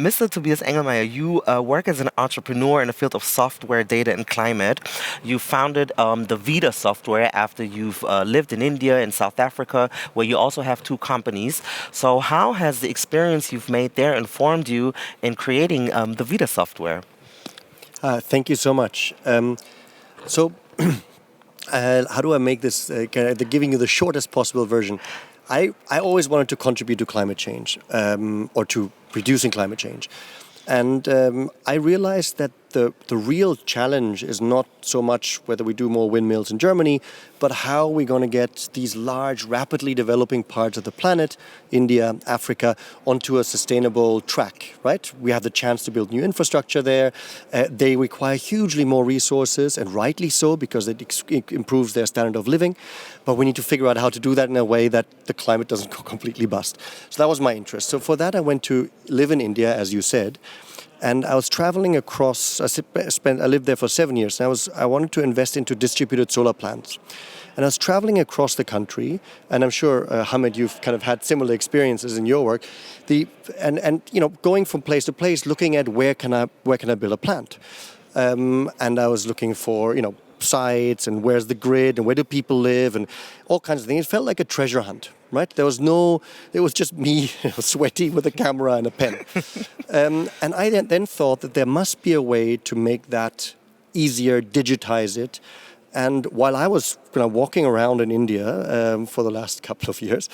Mr. Tobias Engelmann, you work as an entrepreneur in the field of software, data, and climate. You founded the Vita software after you've lived in India and South Africa, where you also have two companies. So how has the experience you've made there informed you in creating the Vita software? Thank you so much. So, how do I make this, giving you the shortest possible version? I always wanted to contribute to climate change, or to reducing climate change. And I realized that the real challenge is not so much whether we do more windmills in Germany, but how we're going to get these large, rapidly developing parts of the planet, India, Africa, onto a sustainable track, right? We have the chance to build new infrastructure there. They require hugely more resources, and rightly so, because it improves their standard of living. But we need to figure out how to do that in a way that the climate doesn't go completely bust. So that was my interest. So for that, I went to live in India, as you said. And I was traveling across, I lived there for 7 years, and I wanted to invest into distributed solar plants. And I was traveling across the country, and I'm sure, Hamid, you've kind of had similar experiences in your work. Going from place to place, looking at where can I build a plant. And I was looking for, sites, and where's the grid, and where do people live, and all kinds of things. It felt like a treasure hunt, right? It was just me, sweaty, with a camera and a pen. And I then thought that there must be a way to make that easier, digitize it. And while I was walking around in India for the last couple of years,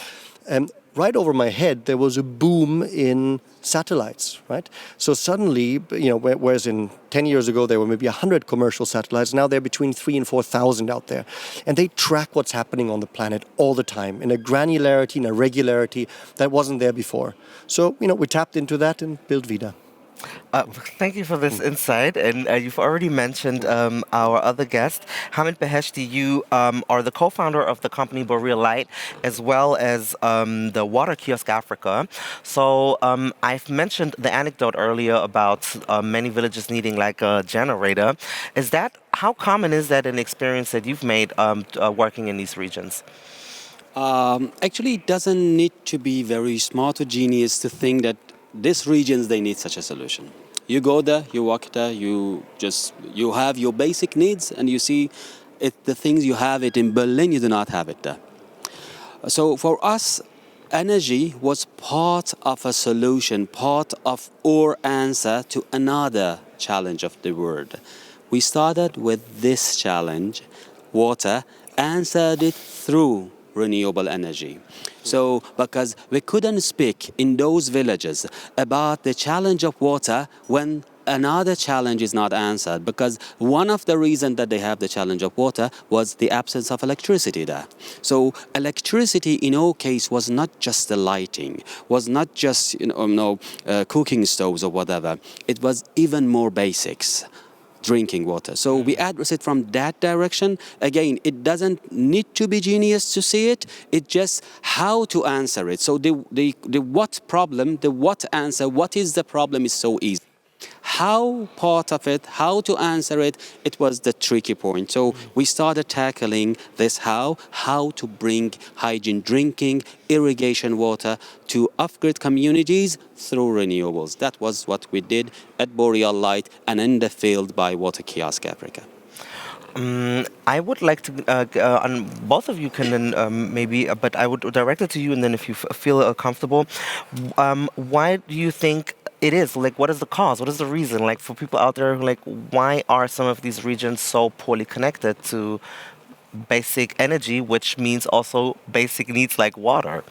right over my head, there was a boom in satellites, right? So suddenly, whereas in 10 years ago, there were maybe 100 commercial satellites, now there are between 3,000 and 4,000 out there. And they track what's happening on the planet all the time in a granularity and a regularity that wasn't there before. So, we tapped into that and built VIDA. Thank you for this insight. And you've already mentioned our other guest, Hamid Beheshti. You are the co-founder of the company Boreal, as well as the Water Kiosk Africa. So I've mentioned the anecdote earlier about many villages needing like a generator. How common is that an experience that you've made working in these regions? Actually, it doesn't need to be very smart or genius to think that these regions, they need such a solution. You go there, you walk there, you have your basic needs, and you see the things you have it in Berlin, you do not have it there. So for us, energy was part of a solution, part of our answer to another challenge of the world. We started with this challenge, water, answered it through renewable energy. So, because we couldn't speak in those villages about the challenge of water when another challenge is not answered, because one of the reasons that they have the challenge of water was the absence of electricity there. So electricity in our case was not just the lighting, was not just cooking stoves or whatever. It was even more basics. Drinking water. So we address it from that direction. Again, it doesn't need to be genius to see it. It's just how to answer it. So the what problem, the what answer, what is the problem is so easy. How part of it, how to answer it, it was the tricky point. So we started tackling this how to bring hygiene drinking, irrigation water to off-grid communities through renewables. That was what we did at Boreal Light and in the field by Water Kiosk Africa. I would like to, both of you can then maybe, but I would direct it to you, and then if you feel comfortable, why do you think it is? Like, what is the cause? What is the reason? Like, for people out there, like, why are some of these regions so poorly connected to basic energy, which means also basic needs like water?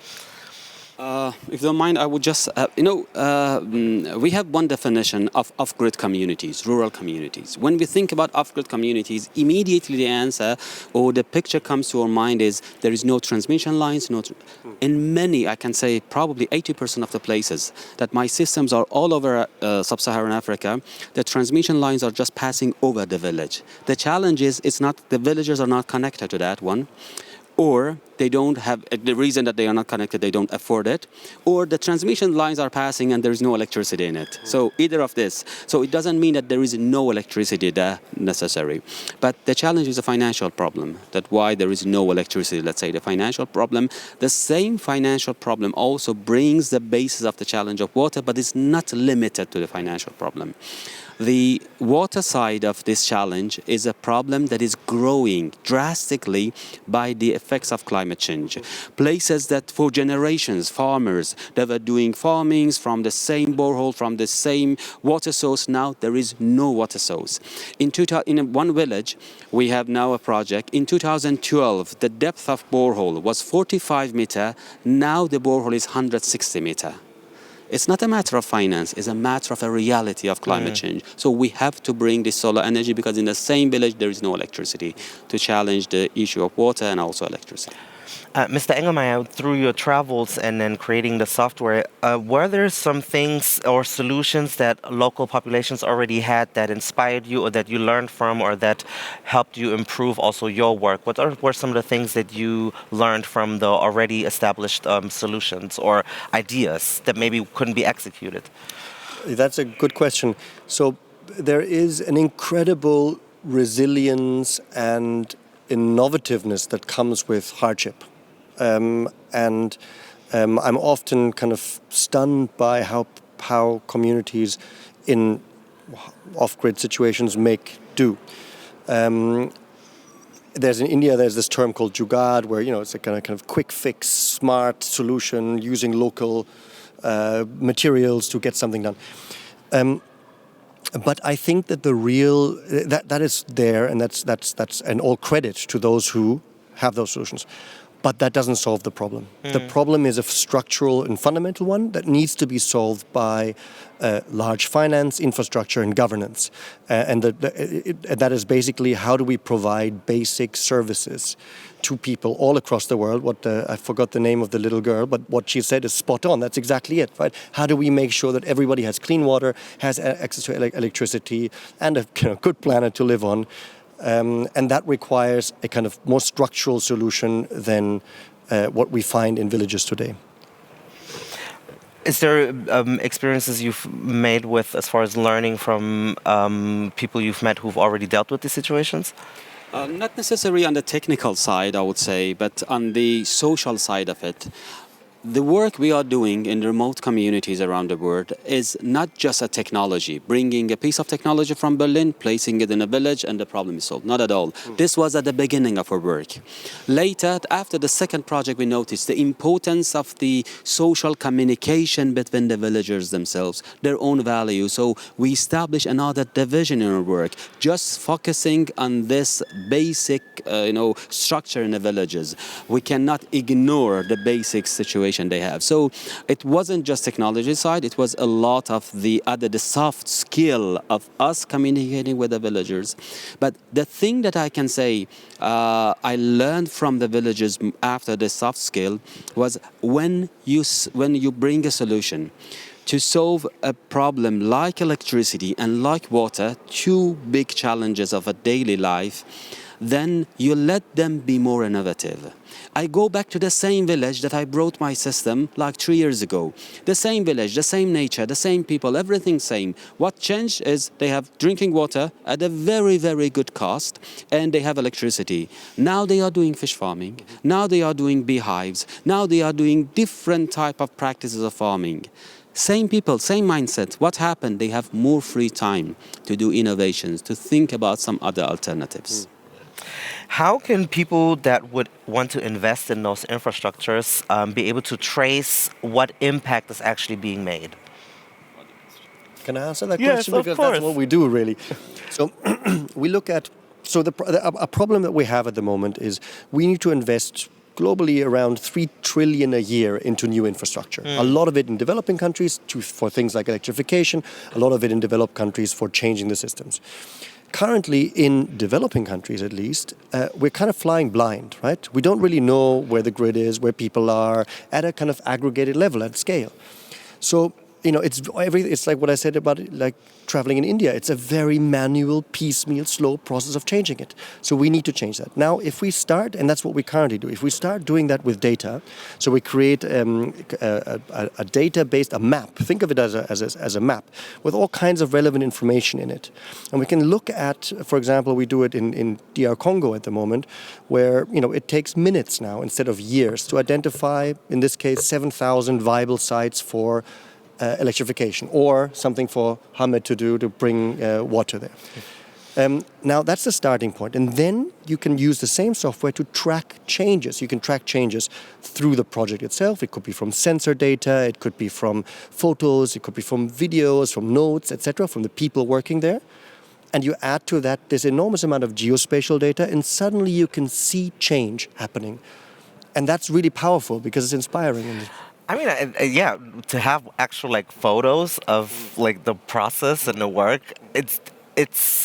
If you don't mind, I would just, we have one definition of off-grid communities, rural communities. When we think about off-grid communities, immediately the answer or the picture comes to our mind is there is no transmission lines. In many, I can say probably 80% of the places that my systems are all over sub-Saharan Africa, the transmission lines are just passing over the village. The challenge is the villagers are not connected to that one. or they don't have, the reason that they are not connected, they don't afford it, or the transmission lines are passing and there is no electricity in it. So either of this. So it doesn't mean that there is no electricity there necessary. But the challenge is a financial problem, that why there is no electricity, let's say the financial problem. The same financial problem also brings the basis of the challenge of water, but it's not limited to the financial problem. The water side of this challenge is a problem that is growing drastically by the effects of climate change. Places that for generations, farmers, they were doing farmings from the same borehole, from the same water source, now there is no water source. In one village, we have now a project. In 2012, the depth of borehole was 45 meter, now the borehole is 160 meter. It's not a matter of finance, it's a matter of a reality of climate change. So we have to bring this solar energy because in the same village there is no electricity to challenge the issue of water and also electricity. Mr. Engelmann, through your travels and then creating the software, were there some things or solutions that local populations already had that inspired you or that you learned from or that helped you improve also your work? What were some of the things that you learned from the already established solutions or ideas that maybe couldn't be executed? That's a good question. So there is an incredible resilience and innovativeness that comes with hardship. I'm often kind of stunned by how communities in off-grid situations make do. In India, there's this term called jugaad, where it's a kind of quick fix, smart solution using local materials to get something done. But I think that the real that is there, and that's and all credit to those who have those solutions. But that doesn't solve the problem. The problem is a structural and fundamental one that needs to be solved by large finance, infrastructure, and governance. And that is basically how do we provide basic services to people all across the world. I forgot the name of the little girl, but what she said is spot on. That's exactly it, right? How do we make sure that everybody has clean water, has access to electricity, and a good planet to live on? And that requires a kind of more structural solution than what we find in villages today. Is there experiences you've made with, as far as learning from people you've met who've already dealt with these situations? Not necessarily on the technical side, I would say, but on the social side of it. The work we are doing in remote communities around the world is not just a technology, bringing a piece of technology from Berlin, placing it in a village, and the problem is solved. Not at all. This was at the beginning of our work. Later, after the second project, we noticed the importance of the social communication between the villagers themselves, their own values. So we established another division in our work, just focusing on this basic, structure in the villages. We cannot ignore the basic situation they have. So it wasn't just technology side, it was a lot of the soft skill of us communicating with the villagers. But the thing that I can say I learned from the villagers after the soft skill was when you bring a solution to solve a problem like electricity and like water, two big challenges of a daily life, then you let them be more innovative. I go back to the same village that I brought my system like 3 years ago. The same village, the same nature, the same people, everything same. What changed is they have drinking water at a very, very good cost and they have electricity. Now they are doing fish farming. Now they are doing beehives. Now they are doing different type of practices of farming. Same people, same mindset. What happened? They have more free time to do innovations, to think about some other alternatives. How can people that would want to invest in those infrastructures be able to trace what impact is actually being made? Can I answer that Yes, question? of Because course. that's what we do, really. So we look at... a problem that we have at the moment is we need to invest globally around 3 trillion a year into new infrastructure. A lot of it in developing countries for things like electrification, a lot of it in developed countries for changing the systems. Currently, in developing countries at least, we're kind of flying blind, right? We don't really know where the grid is, where people are, at a kind of aggregated level, at scale. So it's like what I said about like traveling in India. It's a very manual, piecemeal, slow process of changing it. So we need to change that. Now, if we start, and that's what we currently do, if we start doing that with data, so we create a data-based, a map, think of it as a map, with all kinds of relevant information in it. And we can look at, for example, we do it in DR Congo at the moment, where it takes minutes now instead of years to identify, in this case, 7,000 viable sites for electrification, or something for Hamed to do to bring water there. Now that's the starting point, and then you can use the same software to track changes. You can track changes through the project itself. It could be from sensor data, it could be from photos, it could be from videos, from notes, etc., from the people working there. And you add to that this enormous amount of geospatial data, and suddenly you can see change happening. And that's really powerful because it's inspiring. I mean, yeah, to have actual like photos of like the process and the work, it's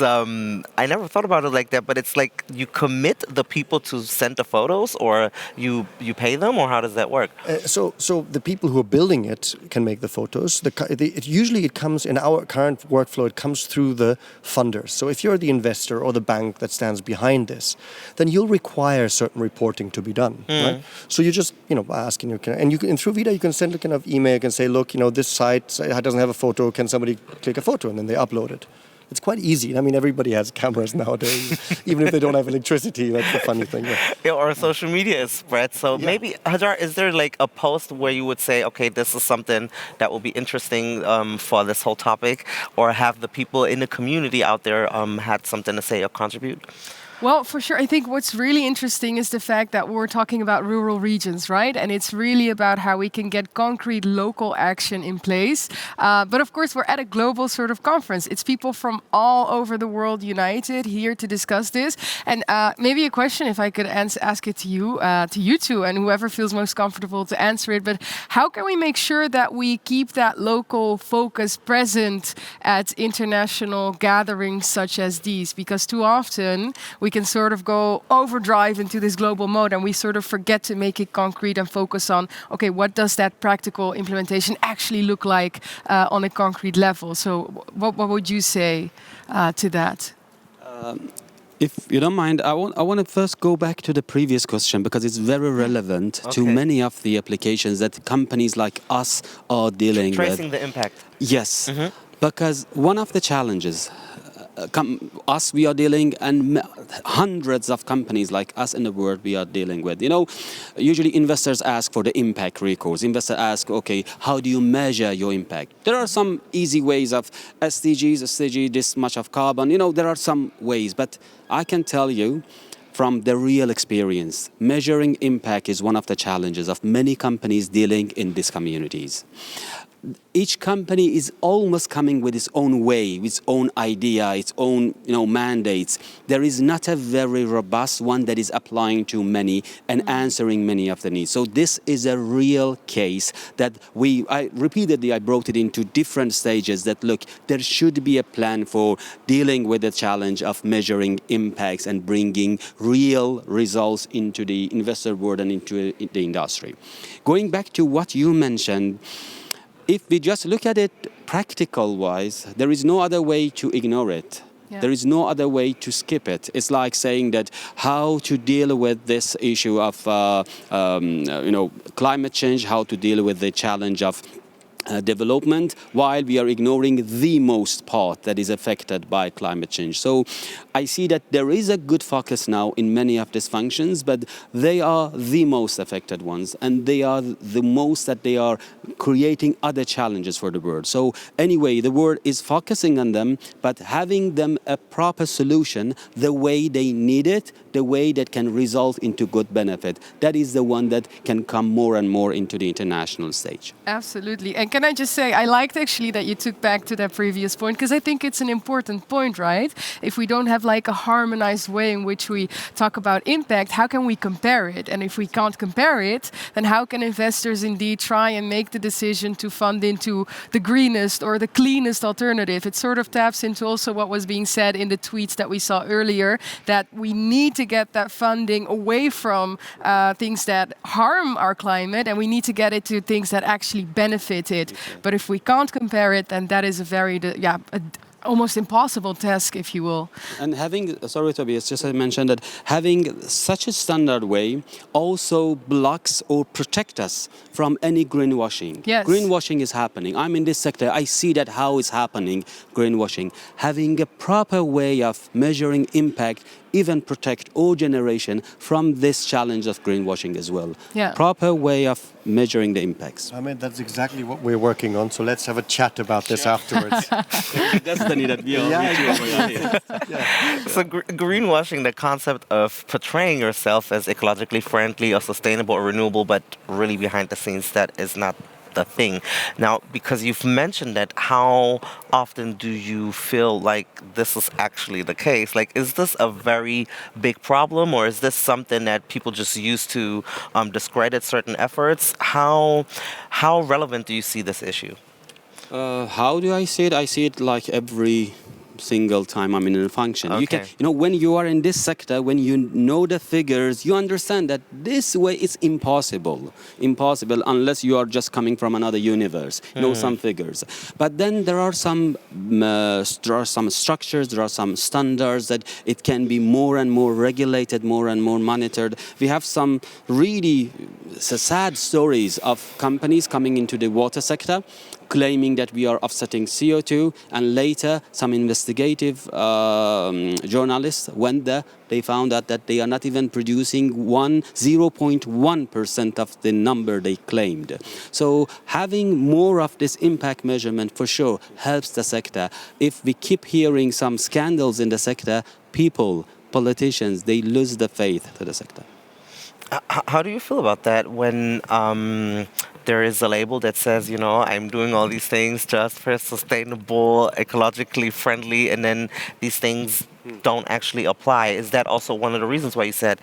I never thought about it like that, but it's like you commit the people to send the photos, or you pay them, or how does that work? So the people who are building it can make the photos. Usually it comes in our current workflow. It comes through the funders. So if you're the investor or the bank that stands behind this, then you'll require certain reporting to be done. Right? So you just ask, and through VIDA you can send a kind of email. You can say, look, this site doesn't have a photo. Can somebody click a photo, and then they upload it. It's quite easy. I mean, everybody has cameras nowadays, even if they don't have electricity. That's the funny thing. Yeah, or social media is spread. So maybe, Hajar, is there like a post where you would say, okay, this is something that will be interesting for this whole topic, or have the people in the community out there had something to say or contribute? Well, for sure. I think what's really interesting is the fact that we're talking about rural regions, right? And it's really about how we can get concrete local action in place. But of course, we're at a global sort of conference. It's people from all over the world united here to discuss this. And maybe a question, if I could ask it to you two, and whoever feels most comfortable to answer it. But how can we make sure that we keep that local focus present at international gatherings such as these? Because too often we can sort of go overdrive into this global mode, and we sort of forget to make it concrete and focus on, okay, what does that practical implementation actually look like on a concrete level? So what would you say to that? If you don't mind, I want to first go back to the previous question, because it's very relevant to many of the applications that companies like us are dealing with. Tracing the impact. Yes, because one of the challenges we are dealing, and hundreds of companies like us in the world we are dealing with. Usually investors ask for the impact records. Investors ask, okay, how do you measure your impact? There are some easy ways of SDG, this much of carbon. There are some ways, but I can tell you from the real experience, measuring impact is one of the challenges of many companies dealing in these communities. Each company is almost coming with its own way, its own idea, its own mandates. There is not a very robust one that is applying to many and answering many of the needs. So this is a real case that I brought it into different stages that, look, there should be a plan for dealing with the challenge of measuring impacts and bringing real results into the investor world and into the industry. Going back to what you mentioned, if we just look at it practical-wise, there is no other way to ignore it. Yeah. There is no other way to skip it. It's like saying that how to deal with this issue of climate change, how to deal with the challenge of development, while we are ignoring the most part that is affected by climate change. So I see that there is a good focus now in many of these functions, but they are the most affected ones, and they are the most that they are creating other challenges for the world. So anyway, the world is focusing on them, but having them a proper solution, the way they need it, the way that can result into good benefit, that is the one that can come more and more into the international stage. Absolutely. And can I just say, I liked actually that you took back to that previous point, because I think it's an important point, right? If we don't have like a harmonized way in which we talk about impact, how can we compare it? And if we can't compare it, then how can investors indeed try and make the decision to fund into the greenest or the cleanest alternative? It sort of taps into also what was being said in the tweets that we saw earlier, that we need to to get that funding away from things that harm our climate, and we need to get it to things that actually benefit it. But if we can't compare it, then that is a very, almost impossible task, if you will. And having, sorry Tobias, just I mentioned that having such a standard way also blocks or protects us from any greenwashing. Yes. Greenwashing is happening. I'm in this sector, I see that how it's happening, greenwashing. Having a proper way of measuring impact even protect all generation from this challenge of greenwashing as well. Yeah. Proper way of measuring the impacts. I mean, that's exactly what we're working on. So let's have a chat about this afterwards. Destiny that we are. So greenwashing, the concept of portraying yourself as ecologically friendly or sustainable or renewable, but really behind the scenes, that is not the thing. Now, because you've mentioned that, how often do you feel like this is actually the case? Like, is this a very big problem, or is this something that people just use to discredit certain efforts? How relevant do you see this issue? How do I see it? I see it like every single time I'm in a function. Okay. When you are in this sector, when you know the figures, you understand that this way is impossible unless you are just coming from another universe. Know some figures, but then there are some structures, there are some standards that it can be more and more regulated, more and more monitored. We have some really sad stories of companies coming into the water sector claiming that we are offsetting CO2, and later some investigative journalists went there. They found out that they are not even producing 0.1% of the number they claimed. So having more of this impact measurement for sure helps the sector. If we keep hearing some scandals in the sector, people, politicians, they lose the faith to the sector. How do you feel about that when there is a label that says, I'm doing all these things just for sustainable, ecologically friendly, and then these things don't actually apply? Is that also one of the reasons why you said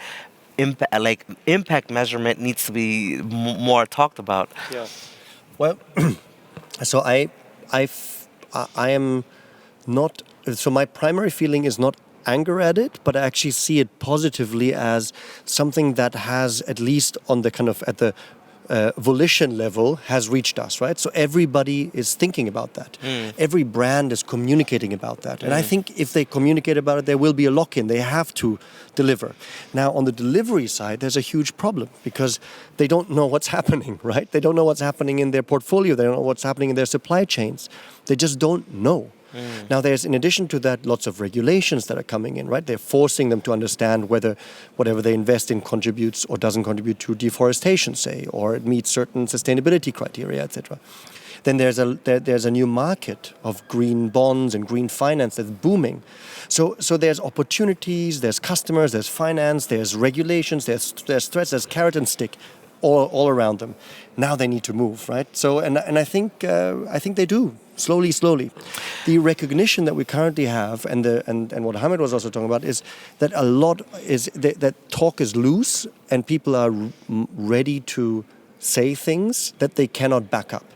impact measurement needs to be more talked about? Yeah. Well, so I am not. So my primary feeling is not anger at it, but I actually see it positively as something that has, at least on the kind of at the volition level, has reached us, right? So everybody is thinking about that. Every brand is communicating about that. And I think if they communicate about it, there will be a lock-in. They have to deliver. Now, on the delivery side, there's a huge problem because they don't know what's happening, right? They don't know what's happening in their portfolio. They don't know what's happening in their supply chains. They just don't know. Now, there's, in addition to that, lots of regulations that are coming in, right? They're forcing them to understand whether whatever they invest in contributes or doesn't contribute to deforestation, say, or it meets certain sustainability criteria, etc. Then there's a new market of green bonds and green finance that's booming. So there's opportunities, there's customers, there's finance, there's regulations, there's threats, there's carrot and stick all around them. Now they need to move, right? So and I think they do. Slowly. The recognition that we currently have, and what Hamid was also talking about, is that a lot is that talk is loose, and people are ready to say things that they cannot back up.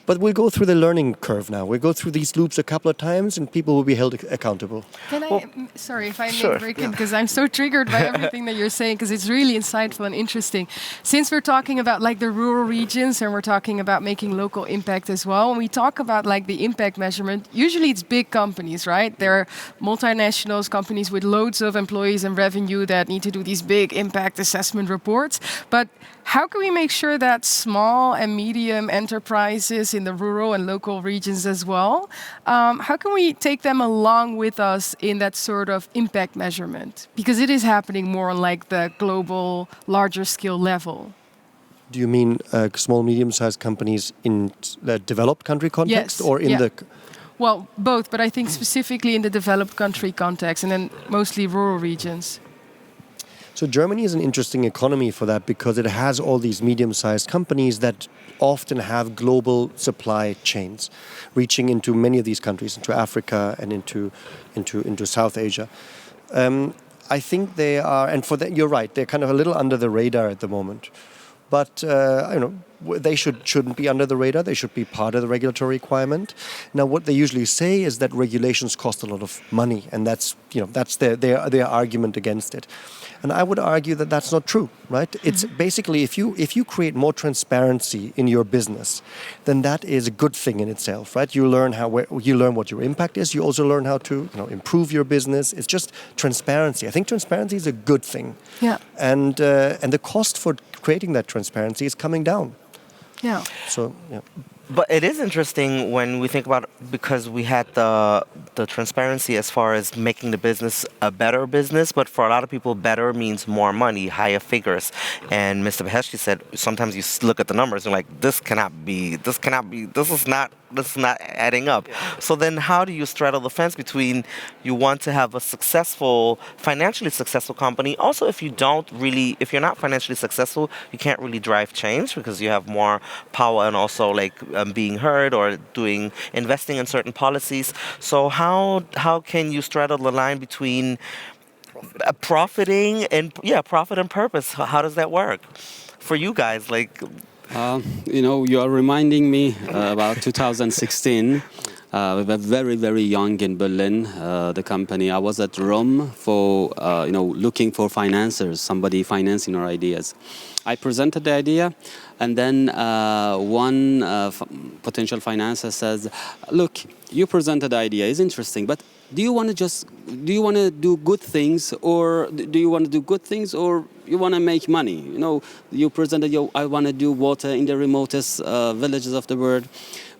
But we'll go through the learning curve now. We'll go through these loops a couple of times, and people will be held accountable. Can I, sorry if I Sure. may break in, because I'm so triggered by everything that you're saying, because it's really insightful and interesting. Since we're talking about like the rural regions, and we're talking about making local impact as well, when we talk about like the impact measurement, usually it's big companies, right? They're multinationals, companies with loads of employees and revenue that need to do these big impact assessment reports. But how can we make sure that small and medium enterprises in the rural and local regions as well, how can we take them along with us in that sort of impact measurement? Because it is happening more on like the global, larger scale level. Do you mean small, medium-sized companies in the developed country context, Yes, or in the? Well, both, but I think specifically in the developed country context, and then mostly rural regions. So Germany is an interesting economy for that because it has all these medium-sized companies that often have global supply chains reaching into many of these countries, into Africa and into South Asia. I think they are, and for that, you're right, they're kind of a little under the radar at the moment. But they shouldn't be under the radar. They should be part of the regulatory requirement. Now, what they usually say is that regulations cost a lot of money, and that's their argument against it. And I would argue that that's not true, right? It's basically if you create more transparency in your business, then that is a good thing in itself, right? You learn what your impact is. You also learn how to improve your business. It's just transparency. I think transparency is a good thing. Yeah. And the cost for creating that transparency is coming down. Yeah. So yeah. But it is interesting when we think about, because we had the transparency as far as making the business a better business, but for a lot of people, better means more money, higher figures. And Mr. Beheshti said sometimes you look at the numbers and like, this is not adding up. Yeah. So then how do you straddle the fence between you want to have a financially successful company? Also, if you're not financially successful, you can't really drive change because you have more power and also like being heard or investing in certain policies. So how can you straddle the line between profit and purpose? How does that work for you guys? Like, you are reminding me about 2016. We were very, very young in Berlin, the company. I was at Rome for, looking for financiers, somebody financing our ideas. I presented the idea, and then one potential financier says, look, you presented the idea, it's interesting, but do you want to do good things, or you want to make money? You presented, I want to do water in the remotest villages of the world.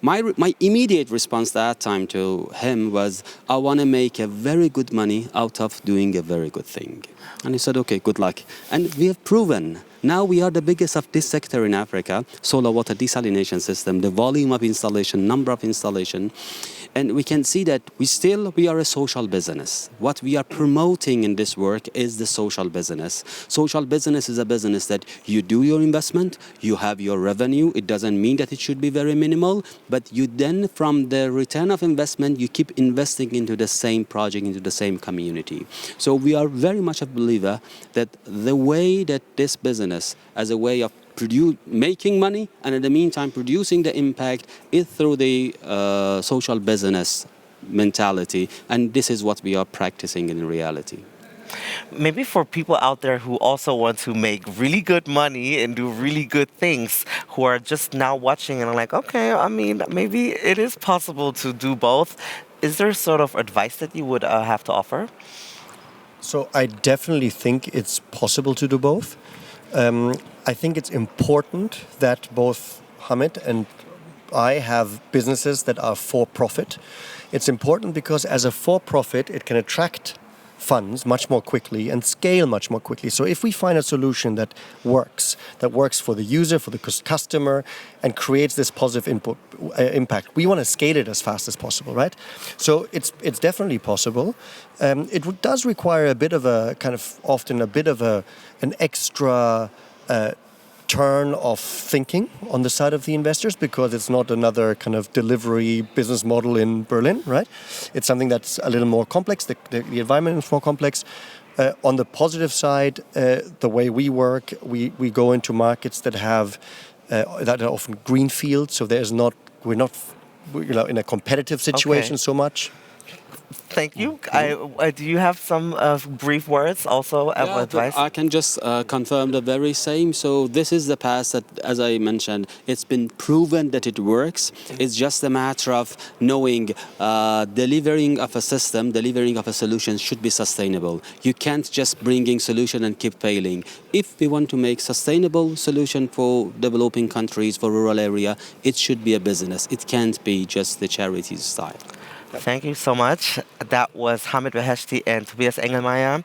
My immediate response that time to him was, I want to make a very good money out of doing a very good thing. And he said, okay, good luck. And we have proven. Now we are the biggest of this sector in Africa, solar water desalination system, the volume of installation, number of installation. And we can see that we are a social business. What we are promoting in this work is the social business. Social business is a business that you do your investment, you have your revenue. It doesn't mean that it should be very minimal, but you then, from the return of investment, you keep investing into the same project, into the same community. So we are very much a believer that the way that this business, as a way of making money and in the meantime producing the impact, is through the social business mentality, and this is what we are practicing in reality. Maybe for people out there who also want to make really good money and do really good things, who are just now watching and are like, okay, I mean, maybe it is possible to do both. Is there sort of advice that you would have to offer? So I definitely think it's possible to do both. I think it's important that both Hamid and I have businesses that are for profit. It's important because as a for profit, it can attract funds much more quickly and scale much more quickly. So if we find a solution that works for the user, for the customer, and creates this positive impact, we want to scale it as fast as possible, right? So it's definitely possible. It does require a bit of an extra turn of thinking on the side of the investors, because it's not another kind of delivery business model in Berlin, right? It's something that's a little more complex. The environment is more complex. On the positive side, the way we work, we go into markets that are often greenfield, so we're not in a competitive situation so much. Thank you. Do you have some brief words also of advice? I can just confirm the very same. So this is the past that, as I mentioned, it's been proven that it works. It's just a matter of knowing delivering of a system, delivering of a solution should be sustainable. You can't just bring solution and keep failing. If we want to make sustainable solution for developing countries, for rural area, it should be a business. It can't be just the charity style. Thank you so much. That was Hamid Beheshti and Tobias Engelmann.